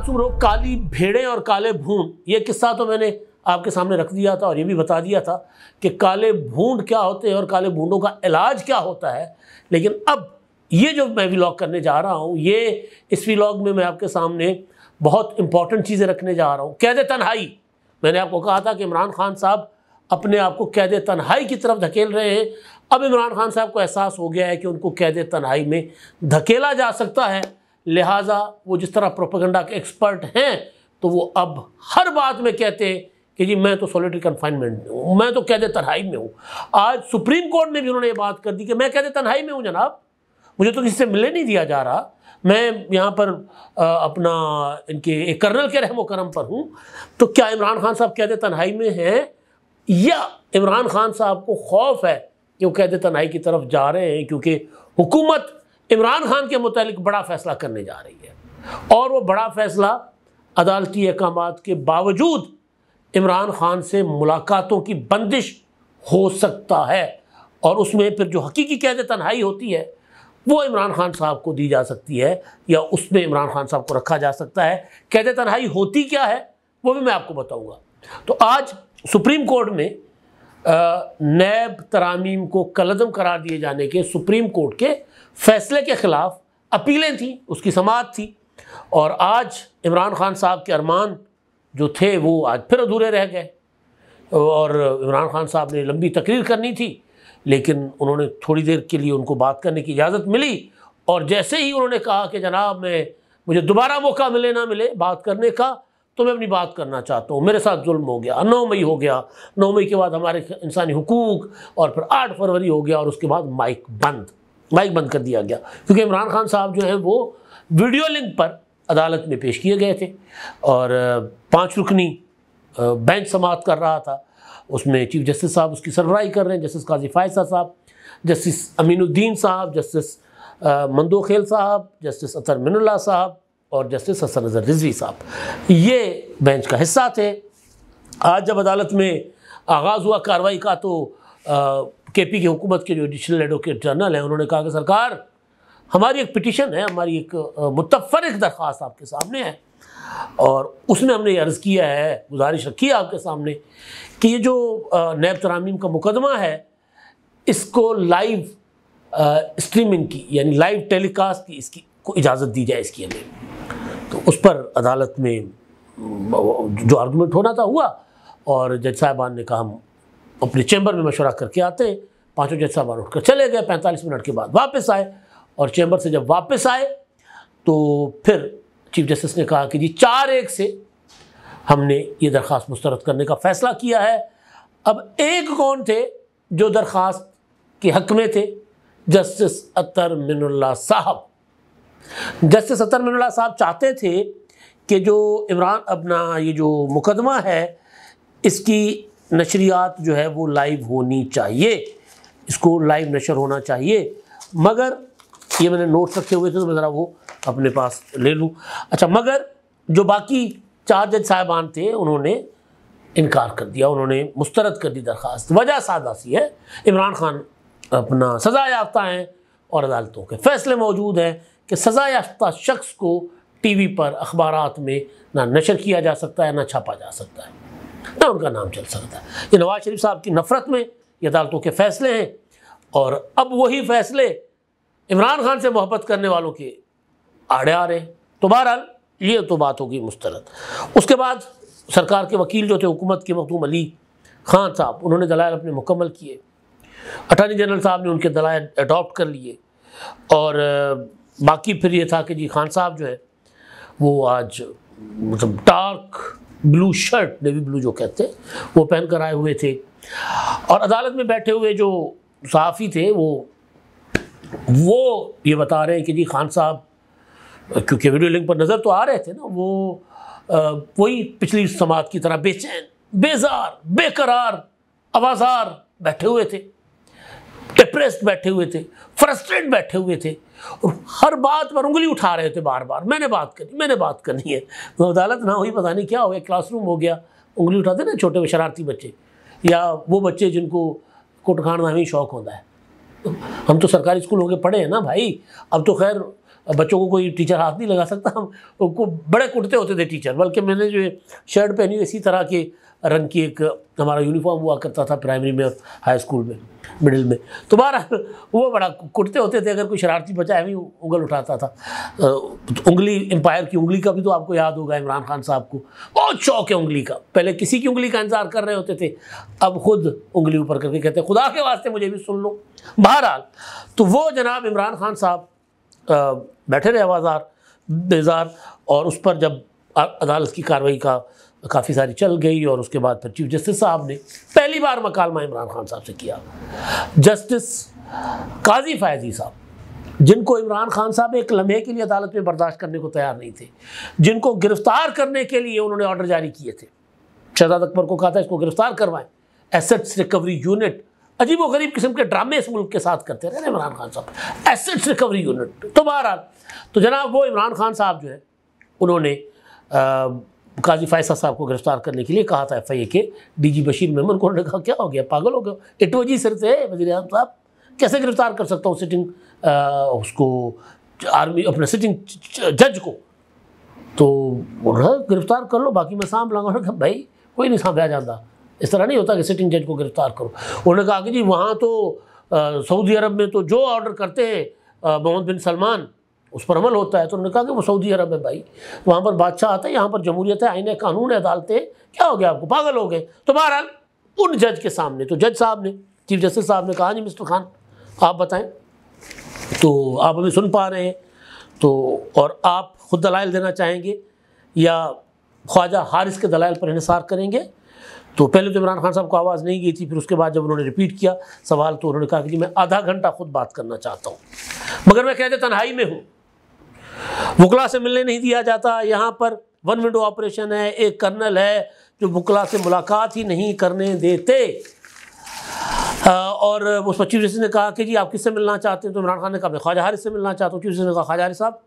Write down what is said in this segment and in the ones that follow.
जनाब सुनो, काली भेड़ें और काले भूंड, ये किस्सा तो मैंने आपके सामने रख दिया था और ये भी बता दिया था कि काले भूंड क्या होते हैं और काले भूंडों का इलाज क्या होता है। लेकिन अब ये जो मैं व्लॉग करने जा रहा हूँ, ये इस व्लॉग में मैं आपके सामने बहुत इंपॉर्टेंट चीज़ें रखने जा रहा हूँ। कैद तन्हाई, मैंने आपको कहा था कि इमरान खान साहब अपने आप को कैद तन्हाई की तरफ धकेल रहे हैं। अब इमरान खान साहब को एहसास हो गया है कि उनको कैद तन्हाई में धकेला जा सकता है, लिहाजा वो जिस तरह प्रोपेगेंडा के एक्सपर्ट हैं तो वो अब हर बात में कहते हैं कि जी मैं तो सॉलिटरी कन्फाइनमेंट में हूँ, मैं तो कैद तन्हाई में हूँ। आज सुप्रीम कोर्ट में भी उन्होंने ये बात कर दी कि मैं कैद तन्हाई में हूँ जनाब, मुझे तो किसी से मिलने नहीं दिया जा रहा, मैं यहाँ पर अपना इनके एक कर्नल के रहमो करम पर हूँ। तो क्या इमरान खान साहब कैद तन्हाई में हैं या इमरान खान साहब को खौफ है कि वो कैद तन्हाई की तरफ जा रहे हैं, क्योंकि हुकूमत इमरान खान के मुतालिक बड़ा फैसला करने जा रही है और वो बड़ा फैसला अदालती अहकामात के बावजूद इमरान खान से मुलाकातों की बंदिश हो सकता है और उसमें फिर जो हकीकी कैद तन्हाई होती है वो इमरान खान साहब को दी जा सकती है या उसमें इमरान खान साहब को रखा जा सकता है। कैद तन्हाई होती क्या है वो भी मैं आपको बताऊंगा। तो आज सुप्रीम कोर्ट में नैब तरामीम को कलअदम करार दिए जाने के सुप्रीम कोर्ट के फैसले के ख़िलाफ़ अपीलें थी, उसकी समाअत थी और आज इमरान खान साहब के अरमान जो थे वो आज फिर अधूरे रह गए और इमरान खान साहब ने लंबी तकरीर करनी थी, लेकिन उन्होंने थोड़ी देर के लिए उनको बात करने की इजाज़त मिली और जैसे ही उन्होंने कहा कि जनाब मुझे दोबारा मौका मिले ना मिले बात करने का तो मैं अपनी बात करना चाहता हूँ, मेरे साथ जुल्म हो गया, 9 मई हो गया, 9 मई के बाद हमारे इंसानी हुकूक और फिर 8 फरवरी हो गया और उसके बाद माइक बंद कर दिया गया, क्योंकि इमरान खान साहब जो है वो वीडियो लिंक पर अदालत में पेश किए गए थे और 5 रुकनी बेंच समाअत कर रहा था। उसमें चीफ जस्टिस साहब उसकी सरबराही कर रहे हैं, जस्टिस काजी फायसा साहब, जस्टिस अमीनुद्दीन साहब, जस्टिस मंदोखेल साहब, जस्टिस अतर मिनुल्लाह साहब और जस्टिस हसन नज़र रिजवी साहब, ये बेंच का हिस्सा थे। आज जब अदालत में आगाज़ हुआ कार्रवाई का तो केपी की हुकूमत के जो एडिशनल एडवोकेट जनरल हैं उन्होंने कहा कि सरकार हमारी एक पिटीशन है, हमारी एक मुतफ़र्रिक़ दरख्वास्त आपके सामने है और उसमें हमने अर्ज़ किया है, गुजारिश रखी है आपके सामने कि ये जो नैब तरामीम का मुकदमा है इसको लाइव स्ट्रीमिंग की यानी लाइव टेलीकास्ट की इसकी को इजाज़त दी जाए इसकी हमें। तो उस पर अदालत में जो आर्गूमेंट होना था हुआ और जज साहबान ने कहा हम अपने चैम्बर में मशवरा करके आते हैं। 5 जज साहबान उठकर चले गए, 45 मिनट के बाद वापस आए और चैम्बर से जब वापस आए तो फिर चीफ जस्टिस ने कहा कि जी 4-1 से हमने ये दरख्वास्त मुस्तरद करने का फ़ैसला किया है। अब एक कौन थे जो दरख्वास्त के हक़ में थे? जस्टिस अतर मिनुल्लाह साहब। जस्टिस अतर मिनुल्लाह साहब चाहते थे कि जो इमरान अपना ये जो मुकदमा है इसकी नशरियात जो है वो लाइव होनी चाहिए, इसको लाइव नशर होना चाहिए, मगर ये मैंने नोट्स रखे हुए थे तो मैं ज़रा वो अपने पास ले लूँ। अच्छा, मगर जो बाकी 4 जज साहिबान थे उन्होंने इनकार कर दिया, उन्होंने मुस्तरद कर दी दरख्वास्त। वजह सादा सी है, इमरान खान अपना सज़ा याफ्ता हैं और अदालतों के फ़ैसले मौजूद हैं कि सज़ा याफ्ता शख्स को टीवी पर अखबारात में ना नशर किया जा सकता है, ना छापा जा सकता है, ना उनका नाम चल सकता है। ये नवाज शरीफ साहब की नफ़रत में ये अदालतों के फ़ैसले हैं और अब वही फ़ैसले इमरान खान से मोहब्बत करने वालों के आड़े आ रहे हैं। तो बहरहाल ये तो बात होगी मुस्तरद। उसके बाद सरकार के वकील जो थे हुकूमत के मखदूम अली खान साहब, उन्होंने दलाइल अपने मुकम्मल किए, अटॉर्नी जनरल साहब ने उनके दलाइल अडॉप्ट कर लिए और बाकी फिर ये था कि जी खान साहब जो है वो आज मतलब dark blue shirt, navy blue जो कहते हैं, वो पहन कर आए हुए थे और अदालत में बैठे हुए जो सहाफ़ी थे वो ये बता रहे हैं कि जी खान साहब, क्योंकि वीडियो लिंक पर नज़र तो आ रहे थे ना, वो वही पिछली समात की तरह बेचैन, बेजार, बेकरार, आवाज़ार बैठे हुए थे, डिप्रेस्ड बैठे हुए थे, फ्रस्ट्रेट बैठे हुए थे और हर बात पर उंगली उठा रहे थे बार बार, मैंने बात करनी है। तो अदालत ना हुई, पता नहीं क्या हो गया, क्लासरूम हो गया, उंगली उठाते ना छोटे शरारती बच्चे या वो बच्चे जिनको कुट खाना ही शौक होता है। हम तो सरकारी स्कूल होके पढ़े हैं ना भाई, अब तो खैर बच्चों को कोई टीचर हाथ नहीं लगा सकता, हम उनको बड़े कुटते होते थे टीचर। बल्कि मैंने जो शर्ट पहनी इसी तरह के रंग की एक हमारा यूनिफॉर्म हुआ करता था प्राइमरी में और हाई स्कूल में, मिडिल में। तो बहरहाल वो बड़ा कुटते होते थे, अगर कोई शरारती बच्चा है भी उंगल उठाता था। उंगली, एम्पायर की उंगली का भी तो आपको याद होगा, इमरान खान साहब को बहुत शौक है उंगली का। पहले किसी की उंगली का इंतजार कर रहे होते थे, अब खुद उंगली ऊपर करके कहते हैं खुदा के वास्ते मुझे भी सुन लो। बहरहाल तो वो जनाब इमरान खान साहब बैठे रहे आवाज़ार बेजार, और उस पर जब अदालत की कार्रवाई का काफ़ी सारी चल गई और उसके बाद फिर चीफ जस्टिस साहब ने पहली बार मकालमा इमरान खान साहब से किया। जस्टिस काजी फैजी साहब, जिनको इमरान खान साहब एक लम्हे के लिए अदालत में बर्दाश्त करने को तैयार नहीं थे, जिनको गिरफ्तार करने के लिए उन्होंने ऑर्डर जारी किए थे, शहजाद अकबर को कहा था इसको गिरफ्तार करवाएं, एसेट्स रिकवरी यूनिट, अजीब व गरीब किस्म के ड्रामे इस मुल्क के साथ करते रहे इमरान खान साहब, एसेट्स रिकवरी यूनिट। तो बहरहाल तो जनाब वो इमरान खान साहब जो है उन्होंने काजी फैसल साहब को गिरफ्तार करने के लिए कहा था FIA के DG बशीर मेमन को। उन्होंने कहा क्या हो गया, पागल हो गए, इटवजी सिर से वज़ीर आज़म साहब, कैसे गिरफ्तार कर सकता हूँ सिटिंग उसको आर्मी अपने सिटिंग जज को। तो उन्होंने गिरफ्तार कर लो, बाकी मैं सांभ लाऊंगा। भाई कोई नहीं सांभा जाता, इस तरह नहीं होता कि सिटिंग जज को गिरफ्तार करो। उन्होंने कहा कि जी वहाँ तो सऊदी अरब में तो जो ऑर्डर करते हैं मोहम्मद बिन सलमान उस पर अमल होता है। तो उन्होंने कहा कि वो सऊदी अरब है भाई, वहाँ पर बादशाह आता है, यहाँ पर जमहूरियत है, आईने कानून है, अदालतें, क्या हो गया आपको, पागल हो गए। तो बहरहाल उन जज के सामने तो जज साहब ने, चीफ जस्टिस साहब ने कहा जी मिस्टर खान आप बताएं, तो आप हमें सुन पा रहे हैं तो, और आप खुद दलाइल देना चाहेंगे या ख्वाजा हारिस के दलाइल पर इन्हिसार करेंगे। तो पहले तो इमरान खान साहब को आवाज़ नहीं गई थी, फिर उसके बाद जब उन्होंने रिपीट किया सवाल तो उन्होंने कहा कि जी मैं आधा घंटा खुद बात करना चाहता हूँ, मगर मैं कहते तन्हाई में हूँ, वकला से मिलने नहीं दिया जाता, यहाँ पर वन विंडो ऑपरेशन है, एक कर्नल है जो वकला से मुलाकात ही नहीं करने देते। और उस पर चीफ जस्टिस ने कहा कि जी आप किससे मिलना चाहते हैं, तो इमरान खान ने कहा मैं ख्वाजा हारिस से मिलना चाहता हूँ। चीफ जस्टिस ने कहा ख्वाजा हारिस साहब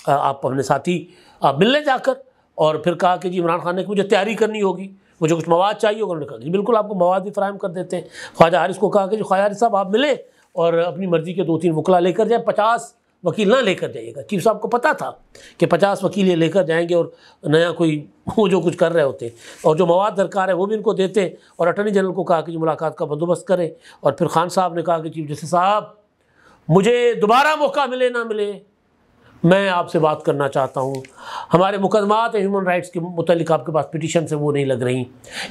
आप अपने साथी आप मिल लें जाकर, और फिर कहा कि जी इमरान खान ने मुझे तैयारी करनी होगी, मुझे कुछ मवाद चाहिए होगा। उन्होंने कहा जी बिल्कुल आपको मवाद भी फराहम कर देते हैं। ख्वाजा हारिस को कहा कि जी ख्वाजा हारिस साहब आप मिले और अपनी मर्ज़ी के 2-3 वकला लेकर जाए, 50 वकील ना लेकर जाइएगा। चीफ साहब को पता था कि 50 वकील ये लेकर जाएंगे और नया कोई वो जो कुछ कर रहे होते, और जो मवाद दरकार है वो भी इनको देते। और अटर्नी जनरल को कहा कि मुलाकात का बंदोबस्त करें। और फिर खान साहब ने कहा कि चीफ जस्टिस साहब मुझे दोबारा मौका मिले ना मिले मैं आपसे बात करना चाहता हूँ, हमारे मुकदमात ह्यूमन राइट्स के मुतल्लिक आपके पास पिटीशन से वो नहीं लग रही।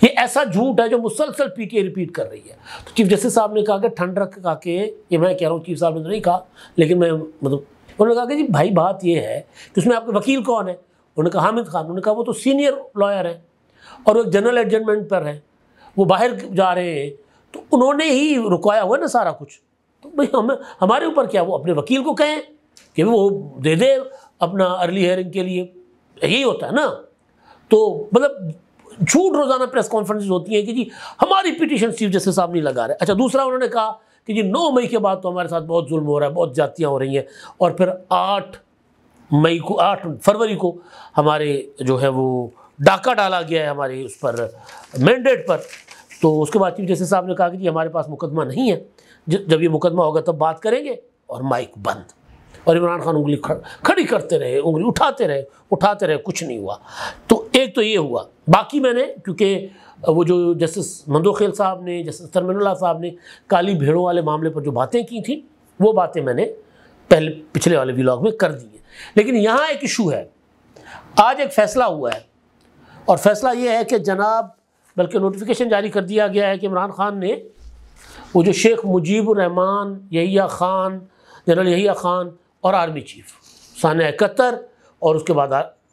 ये ऐसा झूठ है जो मुसलसल PTA रिपीट कर रही है। तो चीफ जस्टिस साहब ने कहा कि ठंड रख के, ये मैं कह रहा हूँ, चीफ साहब ने तो नहीं कहा लेकिन मैं मतलब, उन्होंने कहा कि जी भाई बात ये है कि उसमें आपके वकील कौन है। उन्होंने कहा हामिद खान। उन्होंने कहा वो तो सीनियर लॉयर है और वो जनरल एडजमेंट पर है, वो बाहर जा रहे हैं, तो उन्होंने ही रुकवाया हुआ ना सारा कुछ। तो भाई हमारे ऊपर क्या, वो अपने वकील को कहें कि वो दे दे अपना अर्ली हेयरिंग के लिए, यही होता है ना। तो मतलब झूठ रोज़ाना प्रेस कॉन्फ्रेंस होती है कि जी हमारी पिटीशन चीफ जस्टिस साहब नहीं लगा रहे। अच्छा दूसरा उन्होंने कहा कि जी 9 मई के बाद तो हमारे साथ बहुत जुल्म हो रहा है, बहुत ज्यादतियाँ हो रही हैं। और फिर 8 फरवरी को हमारे जो है वो डाका डाला गया है हमारे उस पर मैंडेट पर। तो उसके बाद चीफ जस्टिस साहब ने कहा कि जी हमारे पास मुकदमा नहीं है, जब ये मुकदमा होगा तब बात करेंगे, और माइक बंद। और इमरान खान उंगली खड़ी करते रहे, उंगली उठाते रहे, कुछ नहीं हुआ। तो एक तो ये हुआ। बाकी मैंने, क्योंकि वो जो जस्टिस मंदोखेल साहब ने, जस्टिस तरमीनुल्लाह साहब ने काली भेड़ों वाले मामले पर जो बातें की थी, वो बातें मैंने पिछले वाले व्लॉग में कर दी है। लेकिन यहाँ एक इशू है, आज एक फ़ैसला हुआ है, और फैसला ये है कि जनाब, बल्कि नोटिफिकेशन जारी कर दिया गया है कि इमरान खान ने वो जो शेख मुजीबुर रहमान, यहिया खान, जनरल यहिया खान और आर्मी चीफ सन 71, और उसके बाद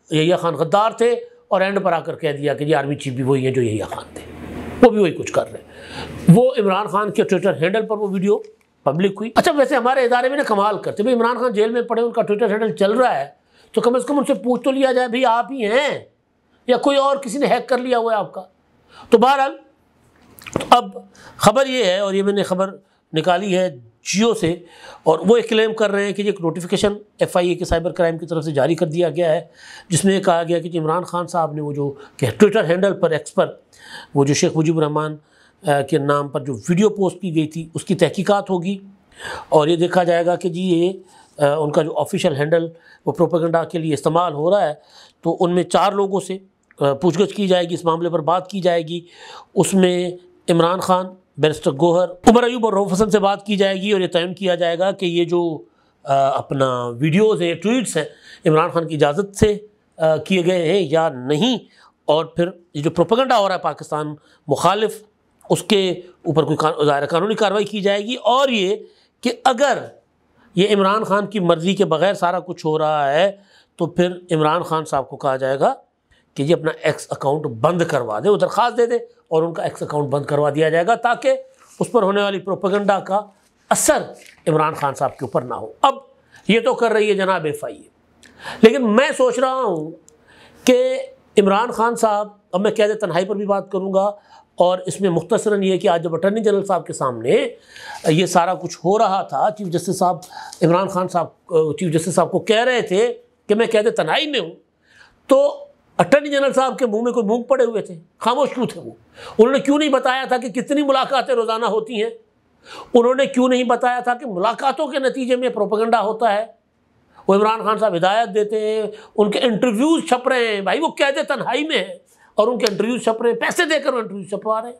यहिया खान गद्दार थे, और एंड पर आकर कह दिया कि जी आर्मी चीफ भी वही हैं जो यहिया खान थे, वो भी वही कुछ कर रहे हैं। वो इमरान खान के ट्विटर हैंडल पर वो वीडियो पब्लिक हुई। अच्छा वैसे हमारे इदारे में ना कमाल करते, भाई इमरान खान जेल में पड़े, उनका ट्विटर हैंडल चल रहा है, तो कम से कम उनसे पूछ तो लिया जाए भाई आप ही हैं या कोई और किसी ने हैक कर लिया हुआ है आपका। तो बहरहाल अब खबर ये है, और ये मैंने खबर निकाली है जियो से, और वो एक क्लेम कर रहे हैं कि एक नोटिफिकेशन FIA के साइबर क्राइम की तरफ से जारी कर दिया गया है, जिसमें कहा गया कि इमरान खान साहब ने वो जो ट्विटर हैंडल पर एक्स पर वो जो शेख मुजीबुर रहमान के नाम पर जो वीडियो पोस्ट की गई थी उसकी तहकीकात होगी, और ये देखा जाएगा कि जी ये उनका जो ऑफिशियल हैंडल वो प्रोपेगेंडा के लिए इस्तेमाल हो रहा है, तो उनमें 4 लोगों से पूछगछ की जाएगी, इस मामले पर बात की जाएगी। उसमें इमरान खान, बैरिस्टर गोहर, उमर अयूब और रऊफ हसन से बात की जाएगी और ये तयन किया जाएगा कि ये जो अपना वीडियोज़ हैं, ट्वीट्स हैं, इमरान खान की इजाज़त से किए गए हैं या नहीं। और फिर ये जो प्रोपेगेंडा हो रहा है पाकिस्तान मुखालिफ, उसके ऊपर कोई कानूनी कार्रवाई की जाएगी। और ये कि अगर ये इमरान खान की मर्ज़ी के बग़ैर सारा कुछ हो रहा है तो फिर इमरान खान साहब को कहा जाएगा कि ये अपना एक्स अकाउंट बंद करवा दे, वो दरख्वास्त दे दे और उनका एक्स अकाउंट बंद करवा दिया जाएगा, ताकि उस पर होने वाली प्रोपेगेंडा का असर इमरान खान साहब के ऊपर ना हो। अब ये तो कर रही है जनाब FIA, लेकिन मैं सोच रहा हूँ कि इमरान खान साहब, अब मैं कैद तन्हाई पर भी बात करूँगा, और इसमें मुख्तसरन ये कि आज जब अटॉर्नी जनरल साहब के सामने ये सारा कुछ हो रहा था, चीफ जस्टिस साहब इमरान खान साहब चीफ जस्टिस साहब को कह रहे थे कि मैं कैद तन्हाई में हूँ, तो अटॉर्नी जनरल साहब के मुंह में कोई मूंग पड़े हुए थे? खामोश क्यों थे वो? उन्होंने क्यों नहीं बताया था कि कितनी मुलाकातें रोज़ाना होती हैं? उन्होंने क्यों नहीं बताया था कि मुलाकातों के नतीजे में प्रोपेगेंडा होता है? वो इमरान खान साहब हिदायत देते हैं, उनके इंटरव्यूज़ छप रहे हैं, भाई वो कैद तन्हाई में है और उनके इंटरव्यूज़ छप रहे हैं, पैसे देकर वो इंटरव्यूज़ छपवा रहे हैं।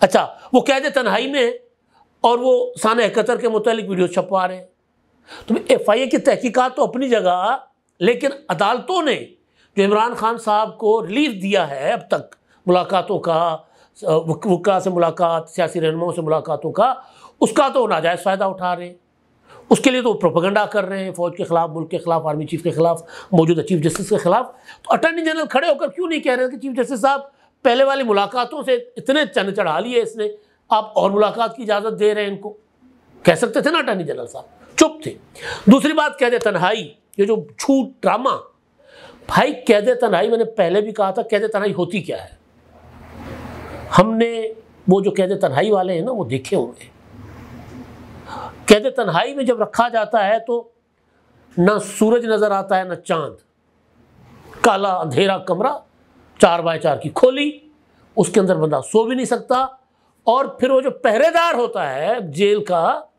अच्छा, वो कैद तन्हाई में है और वो सान कतर के मुतालिक वीडियो छपवा रहे हैं। तो FIA की तहकीकात तो अपनी जगह, लेकिन अदालतों ने जो इमरान खान साहब को रिलीफ दिया है अब तक, मुलाकातों का, वकला से मुलाकात, सियासी रहनुमाओं से मुलाकातों का, उसका तो नाजायज़ फ़ायदा उठा रहे हैं। उसके लिए तो प्रोपेगेंडा कर रहे हैं फ़ौज के ख़िलाफ़, मुल्क के ख़िलाफ़, आर्मी चीफ़ के ख़िलाफ़, मौजूदा चीफ जस्टिस के ख़िलाफ़। तो अटॉर्नी जनरल खड़े होकर क्यों नहीं कह रहे कि चीफ जस्टिस साहब पहले वाली मुलाकातों से इतने चन चढ़ा लिए इसने, आप और मुलाकात की इजाज़त दे रहे हैं इनको? कह सकते थे ना अटॉर्नी जनरल साहब, चुप थे। दूसरी बात, कैद तन्हाई, ये जो झूठ ड्रामा, भाई कैद तन्हाई, मैंने पहले भी कहा था कैद तन्हाई होती क्या है। हमने वो जो कैद तन्हाई वाले हैं ना वो देखे होंगे। कैद तन्हाई में जब रखा जाता है तो ना सूरज नज़र आता है ना चांद, काला अंधेरा कमरा, 4 बाय 4 की खोली, उसके अंदर बंदा सो भी नहीं सकता। और फिर वो जो पहरेदार होता है जेल का,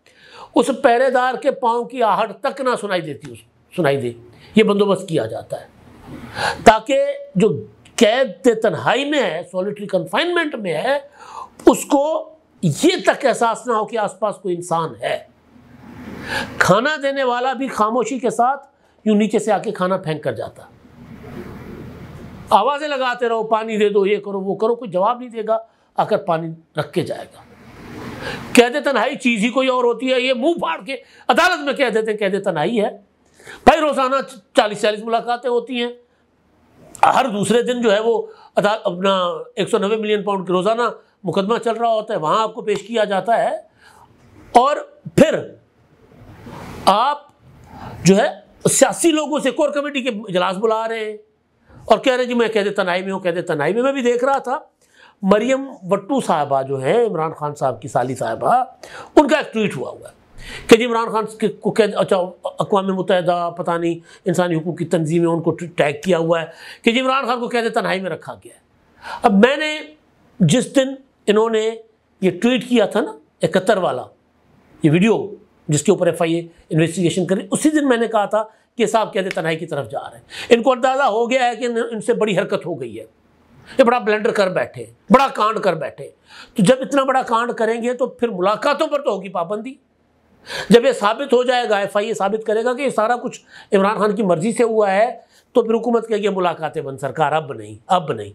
उस पहरेदार के पाँव की आहट तक ना सुनाई दे, ये बंदोबस्त किया जाता है ताकि जो कैद तन्हाई में है, सॉलिटरी कन्फाइनमेंट में है, उसको ये तक एहसास ना हो कि आसपास कोई इंसान है। खाना देने वाला भी खामोशी के साथ यूं नीचे से आके खाना फेंक कर जाता। आवाज़ें लगाते रहो, पानी दे दो, ये करो वो करो, कोई जवाब नहीं देगा, आकर पानी रख के जाएगा। कैद तन्हाई चीज़ ही कोई और होती है, ये मुंह फाड़ के अदालत में कह देते हैं कैद तन्हाई है। भाई रोज़ाना 40-40 मुलाकातें होती हैं, हर दूसरे दिन जो है वो अपना 190 मिलियन पाउंड रोज़ाना मुकदमा चल रहा होता है, वहाँ आपको पेश किया जाता है। और फिर आप जो है सियासी लोगों से कोर कमेटी के इजलास बुला रहे हैं और कह रहे हैं जी मैं कैद तन्हाई में हूँ, कैद तन्हाई में। मैं भी देख रहा था, मरियम वट्टू साहबा जो है इमरान खान साहब की साली साहबा, उनका एक ट्वीट हुआ है कि जी इमरान खान को कैद, अच्छा अक़वाम मुत्तहिदा पता नहीं इंसानी हुकूक की तंजीमें उनको टैग किया हुआ है कि जी इमरान खान को कैद तन्हाई में रखा गया है। अब मैंने जिस दिन इन्होंने ये ट्वीट किया था ना 71 वाला, ये वीडियो जिसके ऊपर FIA इन्वेस्टिगेशन करी, उसी दिन मैंने कहा था कि साहब कैद तन्हाई की तरफ जा रहे हैं। इनको अंदाज़ा हो गया है कि इनसे बड़ी हरकत हो गई है, ये बड़ा ब्लेंडर कर बैठे, बड़ा कांड कर बैठे। तो जब इतना बड़ा कांड करेंगे तो फिर मुलाकातों पर तो होगी पाबंदी। जब ये साबित हो जाएगा, FIA साबित करेगा कि ये सारा कुछ इमरान खान की मर्जी से हुआ है, तो फिर हुकूमत कहेगी मुलाकातें बंद, सरकार अब नहीं।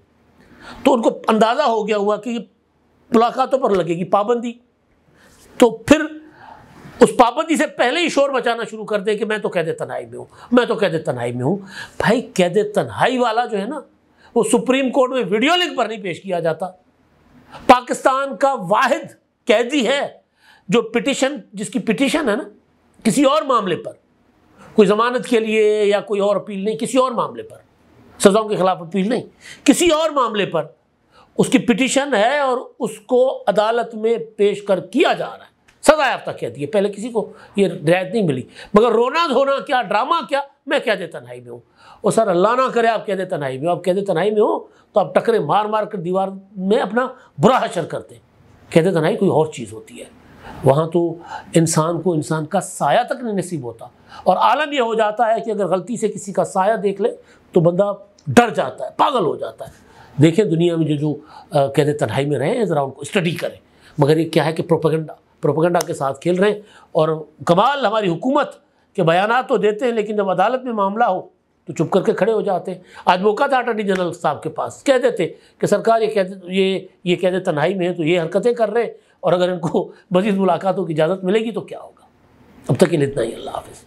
तो उनको अंदाज़ा हो गया हुआ कि मुलाकातों पर लगेगी पाबंदी, तो फिर उस पाबंदी से पहले ही शोर मचाना शुरू कर दे कि मैं तो कैद तन्हाई में हूँ, मैं तो कैद तन्हाई में हूँ। भाई कैद तन्हाई वाला जो है ना, वो सुप्रीम कोर्ट में वीडियो लिंक पर नहीं पेश किया जाता। पाकिस्तान का वाहिद कैदी है जो पिटिशन, जिसकी पिटिशन है ना किसी और मामले पर, कोई ज़मानत के लिए या कोई और अपील नहीं, किसी और मामले पर, सज़ाओं के खिलाफ अपील नहीं, किसी और मामले पर उसकी पिटिशन है और उसको अदालत में पेश कर किया जा रहा है। सज़ा याफ्ता कैदी है, पहले किसी को ये रियायत नहीं मिली, मगर रोना धोना क्या, ड्रामा क्या, मैं कैद तन्हाई में हूँ। और सर अल्लाह ना करे आप कैद तन्हाई में हो, आप कैद तन्हाई में हो तो आप टकरे मार मार कर दीवार में अपना बुरा हशर करते हैं। कैद तन्हाई कोई और चीज़ होती है। वहाँ तो इंसान को इंसान का साया तक नहीं नसीब होता। और आलम ये हो जाता है कि अगर गलती से किसी का साया देख ले तो बंदा डर जाता है, पागल हो जाता है। देखें दुनिया में जो कहते तन्हाई में रहे हैं, ज़रा उनको स्टडी करें। मगर ये क्या है कि प्रोपेगेंडा के साथ खेल रहे हैं। और कमाल हमारी हुकूमत के बयानात तो देते हैं, लेकिन जब अदालत में मामला हो तो चुप करके खड़े हो जाते हैं। आज मौका था अटॉर्नी जनरल साहब के पास, कह देते कि सरकार ये कहते तन्हाई में है तो ये हरकतें कर रहे हैं, और अगर इनको मज़ीद मुलाकातों की इजाज़त मिलेगी तो क्या होगा। अब तक के लिए इतना ही। अल्लाह हाफ़िज़।